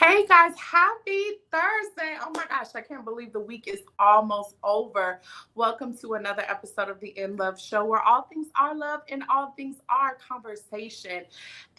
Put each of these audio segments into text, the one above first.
Hey guys, happy Thursday. Oh my gosh, I can't believe the week is almost over. Welcome to another episode of the In Love Show, where all things are love and all things are conversation.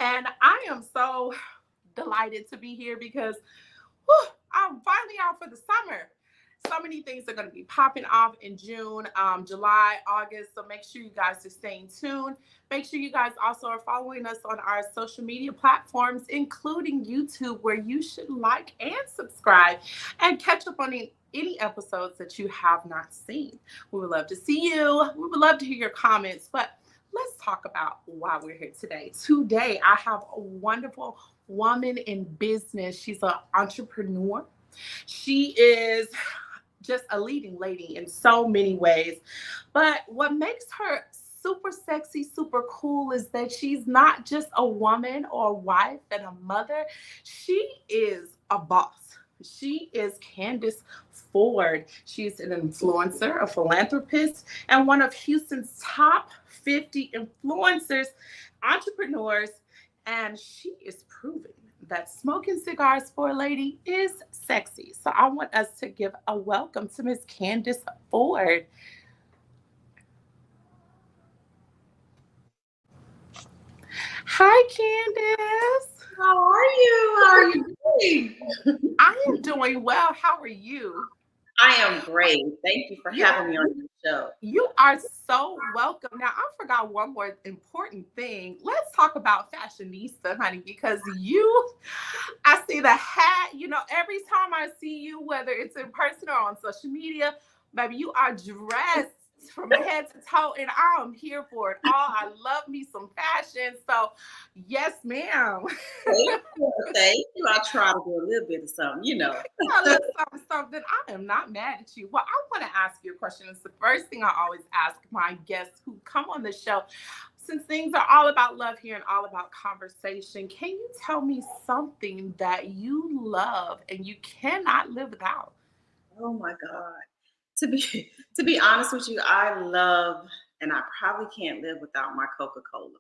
And I am so delighted to be here because I'm finally out for the summer. So many things are going to be popping off in June, July, August. So make sure you guys are staying tuned. Make sure you guys also are following us on our social media platforms, including YouTube, where you should like and subscribe and catch up on any episodes that you have not seen. We would love to see you. We would love to hear your comments, but let's talk about why we're here today. Today, I have a wonderful woman in business. She's an entrepreneur. She is just a leading lady in so many ways. But what makes her super sexy, super cool is that she's not just a woman or a wife and a mother. She is a boss. She is Candace Ford. She's an influencer, a philanthropist, and one of Houston's top 50 influencers, entrepreneurs, and she is proving that smoking cigars for a lady is sexy. So I want us to give a welcome to Miss Candace Ford. Hi, Candace. How are you? How are you doing? I am doing well. How are you? I am great. Thank you for having me on the show. You are so welcome. Now, I forgot one more important thing. Let's talk about fashionista, honey, because I see the hat, every time I see you, whether it's in person or on social media, baby, you are dressed from head to toe, and I'm here for it all. I love me some fashion. So, yes, ma'am. Thank you. I try to do a little bit of something. A little something. I am not mad at you. Well, I want to ask you a question. It's the first thing I always ask my guests who come on the show. Since things are all about love here and all about conversation, can you tell me something that you love and you cannot live without? Oh my God. To be honest with you, I love, and I probably can't live without my Coca-Cola.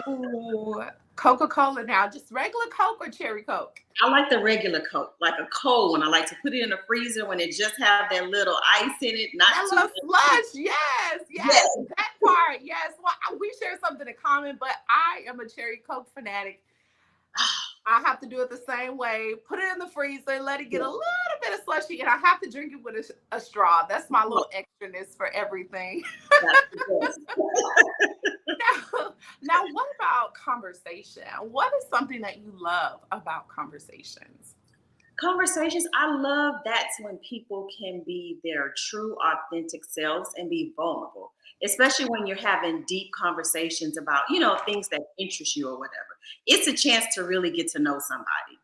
Ooh, Coca-Cola now, just regular Coke or cherry Coke? I like the regular Coke, like a cold one. I like to put it in the freezer when it just have that little ice in it. Not That too little much. slush, yes, that part, yes. Well, we share something in common, but I am a cherry Coke fanatic. I have to do it the same way. Put it in the freezer, let it get a little bit of slushy, and I have to drink it with a straw. That's my little extraness for everything. Now, what about conversation? What is something that you love about conversations? Conversations, I love that's when people can be their true, authentic selves and be vulnerable, especially when you're having deep conversations about, things that interest you or whatever. It's a chance to really get to know somebody.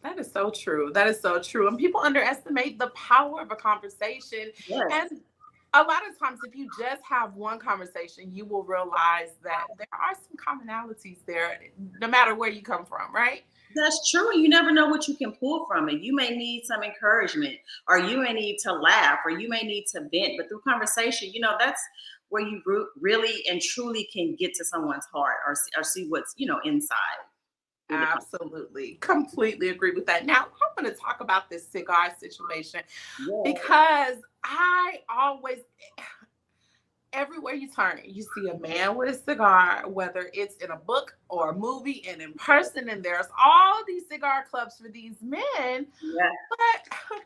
That is so true. That is so true. And people underestimate the power of a conversation. Yes. And a lot of times, if you just have one conversation, you will realize that there are some commonalities there, no matter where you come from, right? That's true. You never know what you can pull from it. You may need some encouragement, or you may need to laugh, or you may need to vent. But through conversation, that's where you really and truly can get to someone's heart or see what's, inside. Absolutely. Completely agree with that. Now, I'm going to talk about this cigar situation because everywhere you turn, you see a man with a cigar, whether it's in a book or a movie and in person, and there's all these cigar clubs for these men. Yeah. But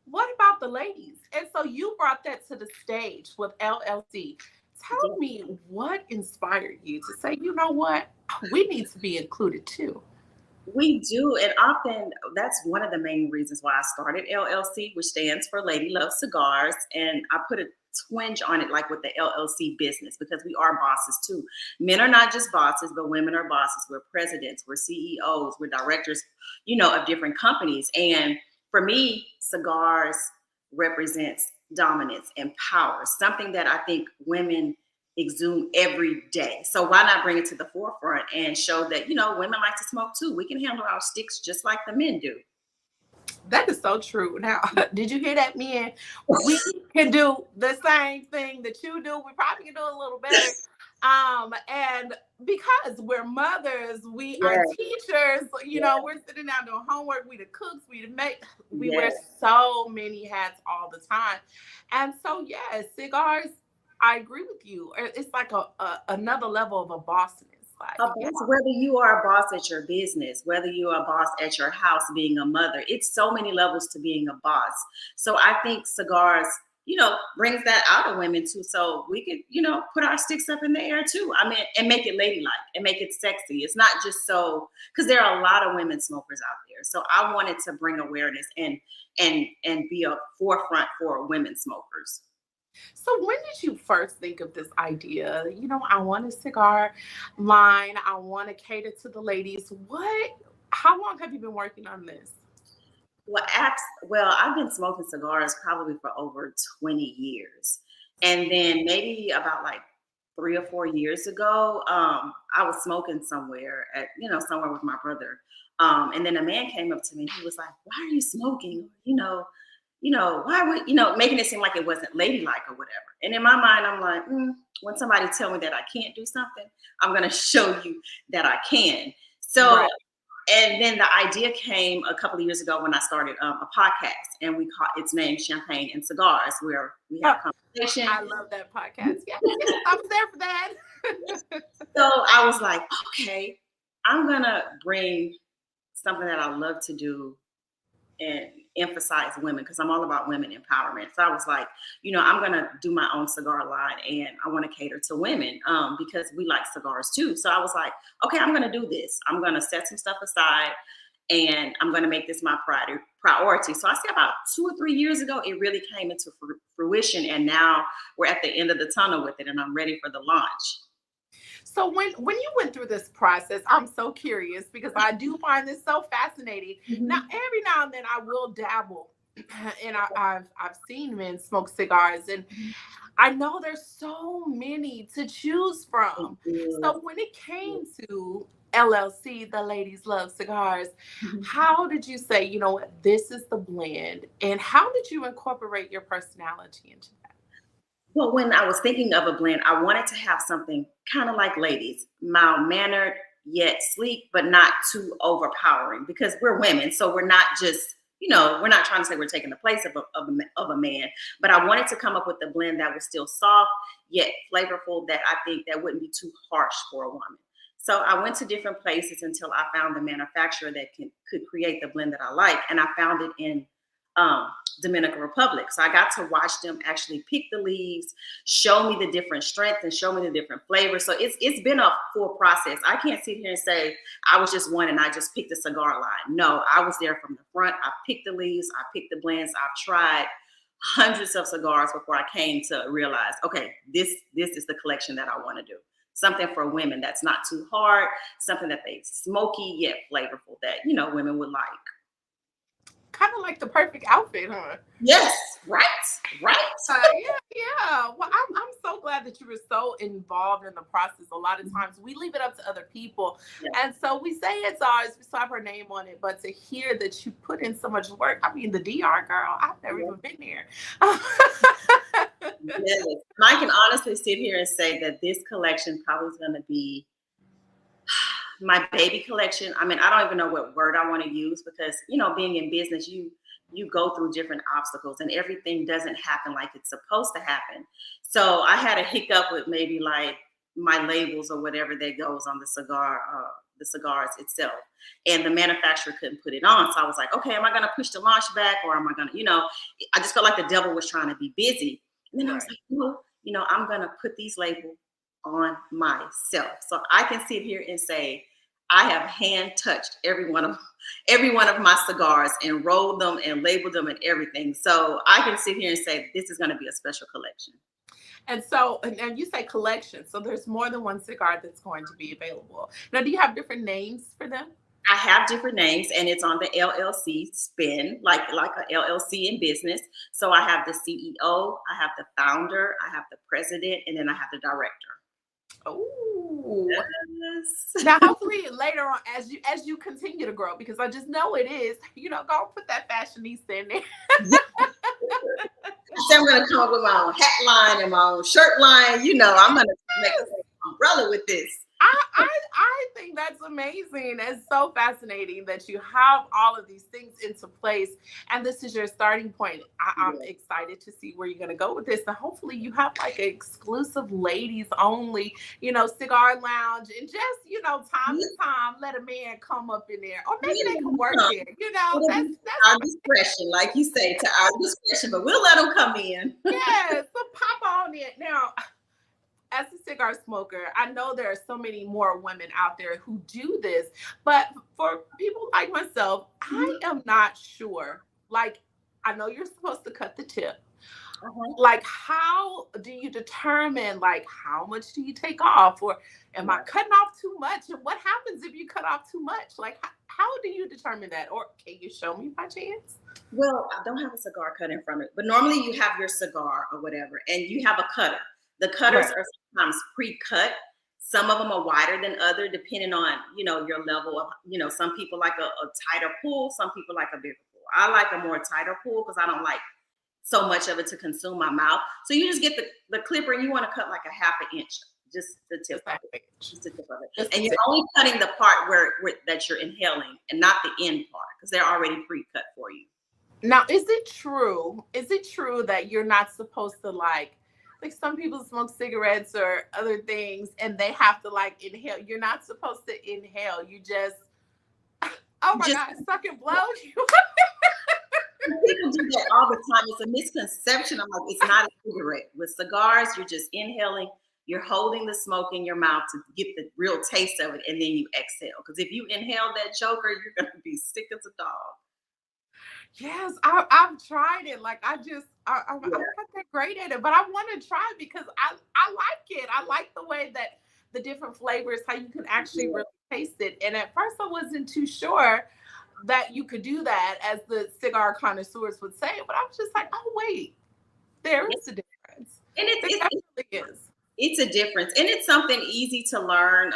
what about the ladies? And so you brought that to the stage with LLC. Tell me what inspired you to say, you know what, we need to be included too. We do, and often that's one of the main reasons why I started LLC, which stands for Lady Love Cigars, and I put a twinge on it like with the LLC business because we are bosses too. Men are not just bosses, but women are bosses. We're presidents, we're CEOs, we're directors, of different companies. And for me, cigars represents dominance and power, something that I think women exude every day. So why not bring it to the forefront and show that, women like to smoke too. We can handle our sticks just like the men do. That is so true. Now, did you hear that, men? We can do the same thing that you do. We probably can do a little better. And because we're mothers, we are Yes, teachers, yes, we're sitting down doing homework, we the cooks, we wear yes. so many hats all the time. And so yeah, cigars, I agree with you. It's like another level of a bossness. A Like, yeah. boss, whether you are a boss at your business, whether you are a boss at your house, being a mother, it's so many levels to being a boss. So I think cigars, brings that out of women too. So we could, put our sticks up in the air too. I mean, and make it ladylike and make it sexy. It's not just so, because there are a lot of women smokers out there. So I wanted to bring awareness and be a forefront for women smokers. So when did you first think of this idea? I want a cigar line. I want to cater to the ladies. How long have you been working on this? Well, I've been smoking cigars probably for over 20 years. And then maybe about like 3 or 4 years ago, I was smoking somewhere with my brother. And then a man came up to me and he was like, "Why are you smoking? Why would, making it seem like it wasn't ladylike or whatever." And in my mind, I'm like, when somebody tell me that I can't do something, I'm going to show you that I can. So Right. and then the idea came a couple of years ago when I started a podcast, and we call its name Champagne and Cigars, where we have conversation. I love that podcast. Yes, yes, I was there for that. So I was like, okay, I'm gonna bring something that I love to do and emphasize women, because I'm all about women empowerment. So I was like, I'm gonna do my own cigar line, and I want to cater to women because we like cigars too. So I was like, okay, I'm gonna do this. I'm gonna set some stuff aside, and I'm gonna make this my priority. So I say about 2 or 3 years ago, it really came into fruition, and now we're at the end of the tunnel with it, and I'm ready for the launch. So when you went through this process, I'm so curious because I do find this so fascinating. Now, Mhm. every now and then I will dabble, and I've seen men smoke cigars, and I know there's so many to choose from. So when it came to LLC, the Ladies Love Cigars, Mhm. how did you say, what, this is the blend, and how did you incorporate your personality into that? Well, when I was thinking of a blend, I wanted to have something kind of like ladies, mild mannered yet sleek, but not too overpowering, because we're women. So we're not just, we're not trying to say we're taking the place of a man, but I wanted to come up with a blend that was still soft yet flavorful, that I think that wouldn't be too harsh for a woman. So I went to different places until I found the manufacturer that could create the blend that I like. And I found it in um, Dominican Republic. So I got to watch them actually pick the leaves, show me the different strengths, and show me the different flavors. So it's been a full process. I can't sit here and say I was just one and I just picked a cigar line. No, I was there from the front. I picked the leaves, I picked the blends, I've tried hundreds of cigars before I came to realize, okay, this is the collection that I want to do. Something for women that's not too hard, something that they smoky yet flavorful that women would like. Kind of like the perfect outfit, huh? Yes, right, right. Yeah, yeah. Well, I'm so glad that you were so involved in the process. A lot of times we leave it up to other people. Yeah. And so we say it's ours, we slap our name on it. But to hear that you put in so much work, I mean, the DR girl, I've never even been there. Yes. And I can honestly sit here and say that this collection probably is going to be my baby collection. I mean, I don't even know what word I want to use, because being in business, you go through different obstacles, and everything doesn't happen like it's supposed to happen. So I had a hiccup with maybe like my labels or whatever that goes on the cigars itself, and the manufacturer couldn't put it on. So I was like, okay, am I going to push the launch back, or am I going to, I just felt like the devil was trying to be busy. And then I was like, no, I'm going to put these labels on myself. So I can sit here and say, I have hand touched every one of my cigars and rolled them and labeled them and everything. So I can sit here and say this is going to be a special collection. And so, and you say collection, so there's more than one cigar that's going to be available. Now, do you have different names for them? I have different names, and it's on the LLC spin, like a LLC in business. So I have the CEO, I have the founder, I have the president, and then I have the director. Oh, yes. Now hopefully later on, as you continue to grow, because I just know it is, go put that fashionista in there. So I'm going to come up with my own hat line and my own shirt line. I'm going to make umbrella with this. I think that's amazing. It's so fascinating that you have all of these things into place, and this is your starting point. I'm excited to see where you're going to go with this, and hopefully you have like an exclusive ladies only, cigar lounge, and just time to time let a man come up in there, or maybe they can work there. That's our discretion, like you say, to our discretion, but we'll let them come in. yeah. So pop on it now. As a cigar smoker, I know there are so many more women out there who do this, but for people like myself, I am not sure. Like, I know you're supposed to cut the tip. Like, how do you determine, like, how much do you take off? Or am I cutting off too much? And what happens if you cut off too much? Like, how do you determine that? Or can you show me by chance? Well, I don't have a cigar cut in front of it, but normally you have your cigar or whatever, and you have a cutter. The cutters are sometimes pre-cut. Some of them are wider than other, depending on, your level of, some people like a tighter pull, some people like a bigger pull. I like a more tighter pull because I don't like so much of it to consume my mouth. So you just get the clipper and you want to cut like a half an inch, just the tip of it. Just the tip of it. And you're only cutting the part where that you're inhaling and not the end part because they're already pre-cut for you. Now, is it true that you're not supposed to like some people smoke cigarettes or other things and they have to like inhale? You're not supposed to inhale. You just, oh my God, suck and blow. People do that all the time. It's a misconception. I'm like, it's not a cigarette. With cigars, you're just inhaling. You're holding the smoke in your mouth to get the real taste of it, and then you exhale. Because if you inhale that joker, you're going to be sick as a dog. Yes, I've tried it. Like I'm not that great at it, but I want to try it because I like it. I like the way that the different flavors, how you can actually really taste it. And at first I wasn't too sure that you could do that, as the cigar connoisseurs would say, but I was just like, oh wait, there is a difference. And it is. It's a difference, and it's something easy to learn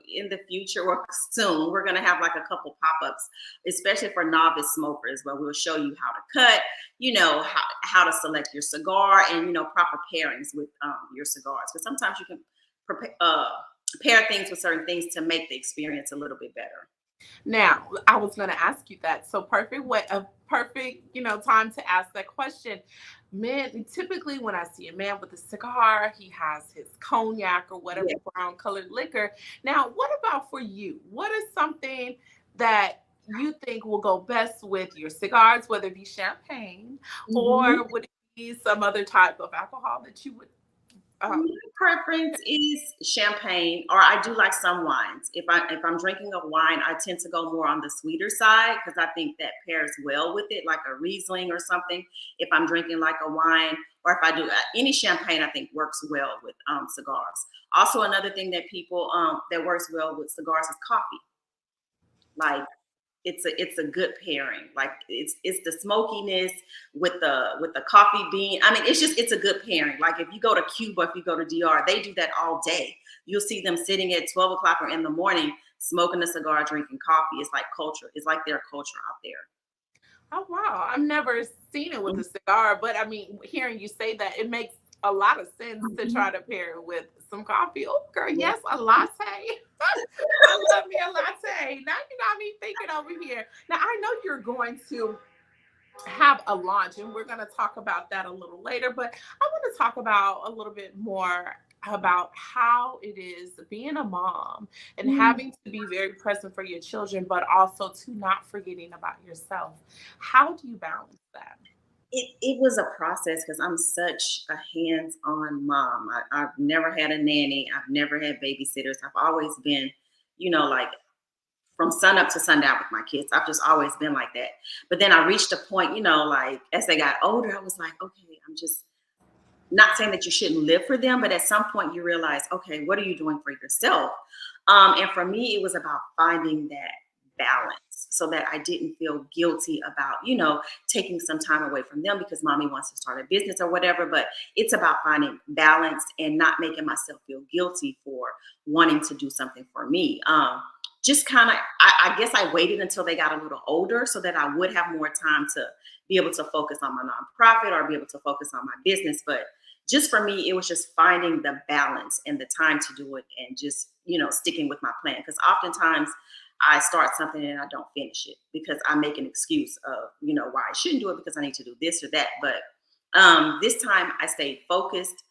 in the future or soon. We're going to have like a couple pop-ups, especially for novice smokers, where we'll show you how to cut, how to select your cigar, and proper pairings with your cigars. Because sometimes you can pair things with certain things to make the experience a little bit better. Now, I was going to ask you that. So perfect time to ask that question. Men, typically when I see a man with a cigar, he has his cognac or whatever brown colored liquor. Now, what about for you? What is something that you think will go best with your cigars, whether it be champagne or would it be some other type of alcohol that you would? My preference is champagne, or I do like some wines. If I'm drinking a wine, I tend to go more on the sweeter side because I think that pairs well with it, like a Riesling or something. If I'm drinking like a wine, or if I do any champagne, I think works well with cigars. Also, another thing that people that works well with cigars is coffee. Like, it's a good pairing. Like it's the smokiness with the coffee bean. I mean, it's a good pairing. Like if you go to Cuba, if you go to DR, they do that all day. You'll see them sitting at 12 o'clock or in the morning, smoking a cigar, drinking coffee. It's like culture. It's like their culture out there. Oh, wow. I've never seen it with a cigar, but I mean, hearing you say that, it makes a lot of sense to try to pair it with some coffee. Oh, girl, yes, a latte. I love me a latte. Now you got me thinking over here. Now, I know you're going to have a launch, and we're going to talk about that a little later, but I want to talk about a little bit more about how it is being a mom and having to be very present for your children, but also to not forgetting about yourself. How do you balance that? It was a process because I'm such a hands-on mom. I've never had a nanny. I've never had babysitters. I've always been, like from sun up to sundown with my kids. I've just always been like that. But then I reached a point, like as they got older, I was like, okay, I'm just not saying that you shouldn't live for them, but at some point you realize, okay, what are you doing for yourself? And for me, it was about finding that balance so that I didn't feel guilty about, taking some time away from them because mommy wants to start a business or whatever. But it's about finding balance and not making myself feel guilty for wanting to do something for me. Just kind of, I guess I waited until they got a little older so that I would have more time to be able to focus on my nonprofit or be able to focus on my business. But just for me, it was just finding the balance and the time to do it, and just, sticking with my plan. Because oftentimes I start something and I don't finish it because I make an excuse of, why I shouldn't do it, because I need to do this or that. But this time I stayed focused.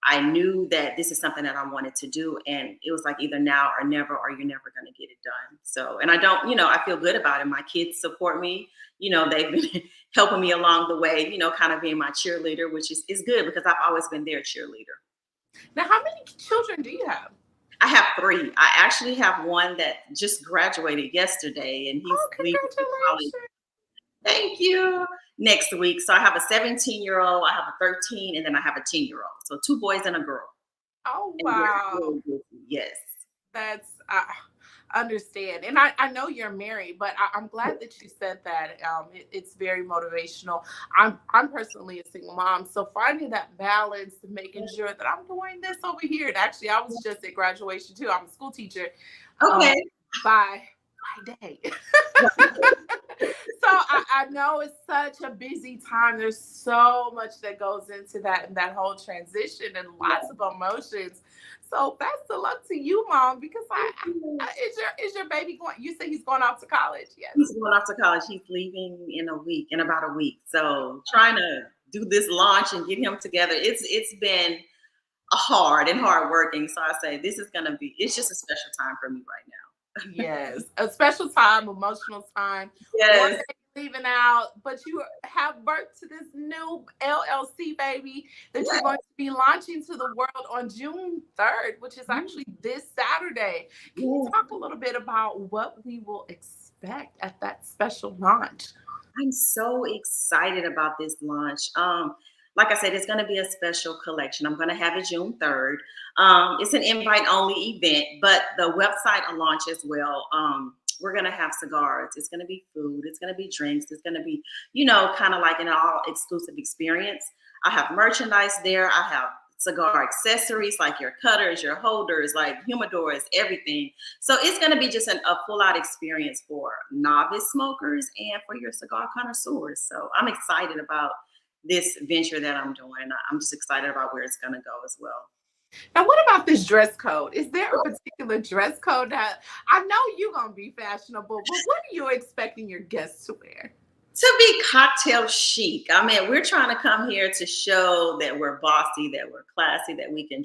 I knew that this is something that I wanted to do, and it was like either now or never, or you're never going to get it done. So, and I don't, I feel good about it. My kids support me. They've been helping me along the way, kind of being my cheerleader, which is good because I've always been their cheerleader. Now, how many children do you have? I have 3. I actually have one that just graduated yesterday, and he's leaving college. Thank you. Next week. So I have a 17-year-old, I have a 13, and then I have a 10-year-old. So 2 boys and a girl. Oh, wow. Yes. That's, I understand. And I know you're married, but I'm glad that you said that. It's very motivational. I'm personally a single mom. So finding that balance, making sure that I'm doing this over here. And actually, I was just at graduation too. I'm a school teacher. Okay. By day. So I know it's such a busy time. There's so much that goes into that and that whole transition, and lots of emotions. So best of luck to you, Mom, because is your baby going? You say he's going off to college? Yes. He's going off to college. He's leaving in about a week. So trying to do this launch and get him together. It's been hard working. So I say it's just a special time for me right now. Yes, a special time, emotional time. Yes. Leaving out, but you have birth to this new LLC baby that you're going to be launching to the world on June 3rd, which is actually this Saturday. Can you talk a little bit about what we will expect at that special launch? I'm so excited about this launch. Like I said, it's going to be a special collection. I'm going to have it June 3rd. It's an invite-only event, but the website will launch as well. We're going to have cigars. It's going to be food. It's going to be drinks. It's going to be, kind of like an all-exclusive experience. I have merchandise there. I have cigar accessories like your cutters, your holders, like humidors, everything. So it's going to be just a full-out experience for novice smokers and for your cigar connoisseurs. So I'm excited about this venture that I'm doing. I'm just excited about where it's going to go as well. Now, what about this dress code? Is there a particular dress code that I know you're going to be fashionable, but what are you expecting your guests to wear? To be cocktail chic. I mean, we're trying to come here to show that we're bossy, that we're classy, that we can,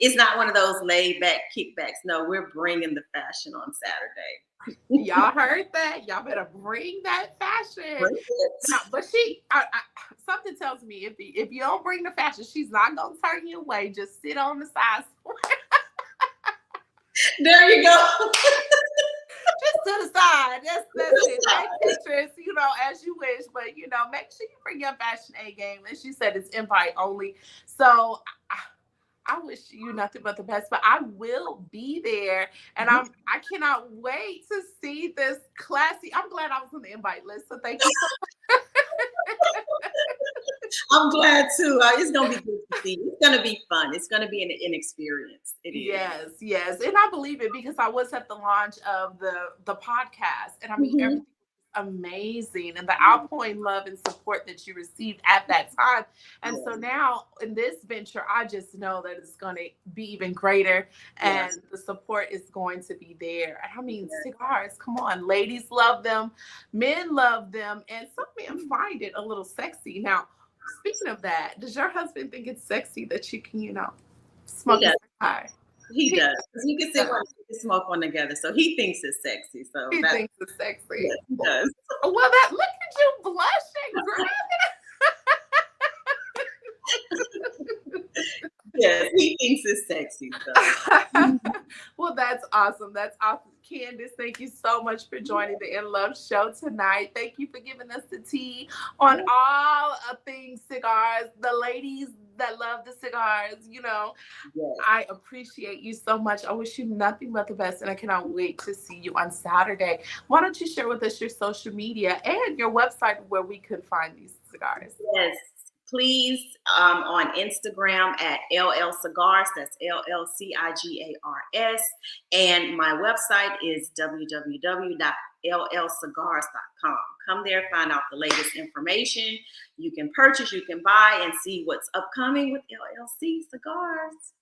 it's not one of those laid back kickbacks. No, we're bringing the fashion on Saturday. Y'all heard that? Y'all better bring that fashion. Now, but something tells me if you don't bring the fashion, she's not gonna turn you away. Just sit on the side. There you go. Just to the side. That's it. Take pictures, as you wish. But make sure you bring your fashion A game. As you said, it's invite only. So I wish you nothing but the best, but I will be there, and I cannot wait to see this classy. I'm glad I was on the invite list, so thank you so much. I'm glad too. It's gonna be good to see. It's gonna be fun. It's gonna be an experience. Yes, and I believe it because I was at the launch of the podcast, and I mean everything. Amazing, and the outpouring love and support that you received at that time. And so now in this venture, I just know that it's going to be even greater, and the support is going to be there. And I mean, cigars, come on, ladies love them, men love them, and some men find it a little sexy. Now, speaking of that, does your husband think it's sexy that you can, smoke a cigar? He does. Because you can sit one, you can smoke one together. So he thinks it's sexy. So he thinks it's sexy. Yes, he does. Well, look at you blushing, girl. Yes, he thinks it's sexy. So. Well, that's awesome. That's awesome. Candace, thank you so much for joining the In Love show tonight. Thank you for giving us the tea on all things cigars, the ladies that love the cigars, I appreciate you so much. I wish you nothing but the best, and I cannot wait to see you on Saturday. Why don't you share with us your social media and your website where we could find these cigars? Yes. Please, on Instagram at LL Cigars, that's LLCIGARS, and my website is www.llcigars.com. come there, find out the latest information. You can purchase, you can buy, and see what's upcoming with LLC Cigars.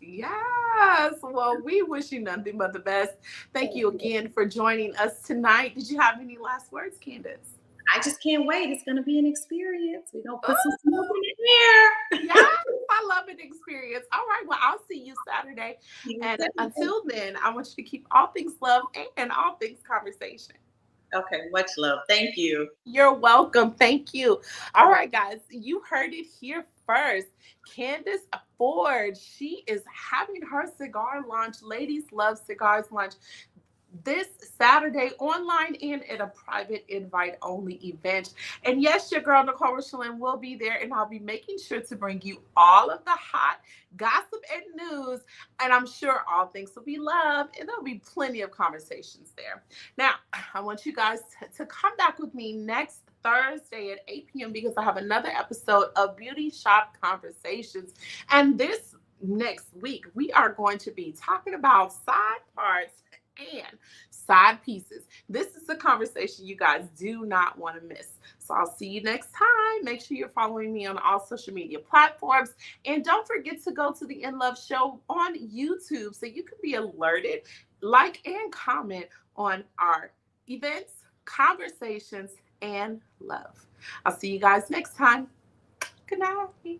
Yes. Well, we wish you nothing but the best. Thank you again for joining us tonight. Did you have any last words, Candace? I just can't wait. It's going to be an experience. We're going to put some Ooh, smoke in the air. yes, I love an experience. All right. Well, I'll see you Saturday. And Exactly. until then, I want you to keep all things love and all things conversation. Okay, much love. Thank you. You're welcome. Thank you. All right, guys, you heard it here first. Candace Ford, she is having her cigar launch, Ladies Love Cigars launch, this Saturday online and at a private invite only event. And yes, your girl Nicole Richelin will be there, and I'll be making sure to bring you all of the hot gossip and news. And I'm sure all things will be love, and there'll be plenty of conversations there. Now, I want you guys to come back with me next Thursday at 8 p.m. because I have another episode of Beauty Shop Conversations. And this next week, we are going to be talking about side parts and side pieces. This is a conversation you guys do not want to miss. So I'll see you next time. Make sure you're following me on all social media platforms. And don't forget to go to the In Love Show on YouTube so you can be alerted, like and comment on our events, conversations, and love. I'll see you guys next time. Good night.